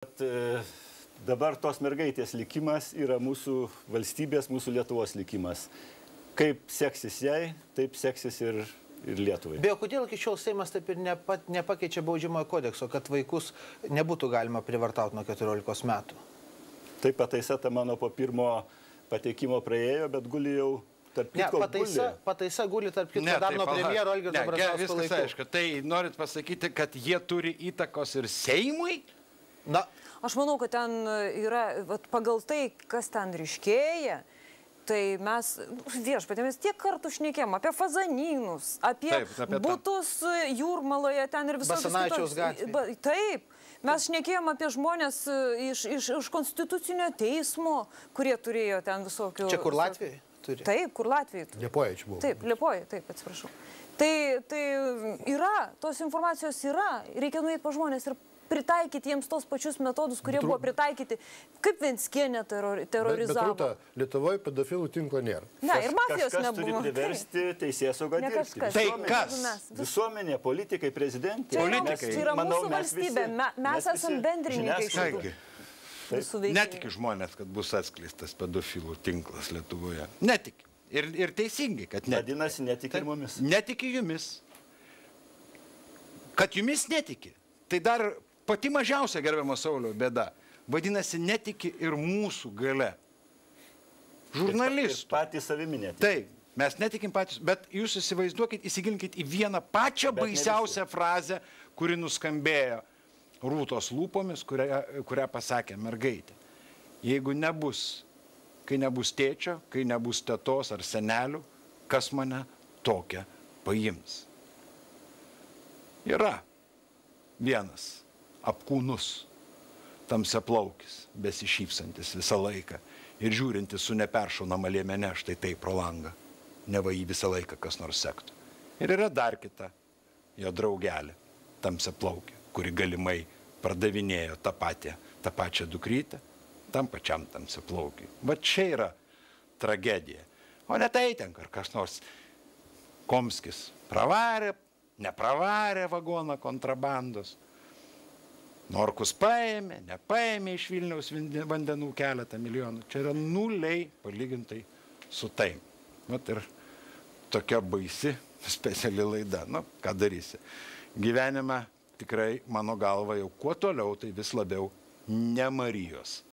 Dabar tos mergaitės likimas yra mūsų valstybės, mūsų Lietuvos likimas. Kaip seksis jai, taip seksis ir Lietuvai. Beje, kodėl iki šiol Seimas taip ir nepakeičia baudžiamojo kodekso, kad vaikus nebūtų galima privartauti nuo 14 metų? Taip, pataisa ta mano po pirmo pateikimo praėjo, bet guli jau tarp kitko guli. Pataisa guli tarp kitko dar nuo premjero Algirdo Brazausko laikų. Viskas aišku. Tai norit pasakyti, kad jie turi įtakos ir Seimui? Na, aš manau, kad ten yra, pagal tai, kas ten ryškėja, tai mes, viešpatie, mes tiek kartų šnekėjom apie fazanynus, apie butus Jūrmaloje ten ir visos Basanavičiaus gatvėje. Taip, mes šnekėjom apie žmonės iš Konstitucinio teismo, kurie turėjo ten visokių... Čia kur Latvijai turi? Taip, kur Latvijai turi. Liepoje čia buvo. Taip, Liepoje, taip, atsiprašau. Tai yra, tos informacijos yra, reikia nueiti pa žmonės ir pritaikyti jiems tos pačius metodus, kurie buvo pritaikyti, kaip Venckienė terorizavo. Bet Rūta, Lietuvoje pedofilų tinklo nėra. Ne, ir mafijos nebuvo. Kažkas turi priversti teisėsaugą dirbti. Tai kas? Visuomenė, politikai, prezidentė. Čia yra mūsų valstybė. Mes esam bendrininkai šitų visų veikėjų. Netiki žmonės, kad bus atskleistas pedofilų tinklas Lietuvoje. Netiki. Ir teisingai, kad netiki. Vadinasi, netiki ir mumis. Netiki jumis. Kad jumis netiki. Tai dar pati mažiausia, gerbiamo Sauliau, bėda. Vadinasi, netiki ir mūsų gale. Žurnalistų. Ir patys savimi netiki. Taip, mes netikim patys, bet jūs įsivaizduokit, įsigilinkit į vieną pačią baisiausią frazę, kuri nuskambėjo Rūtos lūpomis, kurią pasakė mergaitė. Jeigu nebus, kai nebus tėčio, kai nebus tetos ar senelių, kas mane tokią paims? Yra vienas apkūnus, tamsiaplaukis, besišypsantis visą laiką ir žiūrintis su neperšaunama liemene štai taip pro langą, neva jį visą laiką kas nors sektų. Ir yra dar kita jo draugelė, tamsiaplaukė, kuri galimai pardavinėjo tą pačią dukrytę, tam pačiam tamsiaplaukiui. Va čia yra tragedija. O ne tai ten, ar kas nors Komskis pravarė, nepravarė vagoną kontrabandos. Norkus paėmė, nepaėmė iš Vilniaus vandenų keletą milijonų. Čia yra nuliai palygintai su tai. Vat ir tokia baisi speciali laida. Nu, ką darysi? Gyvenime tikrai, mano galva, jau kuo toliau, tai vis labiau ne Marijos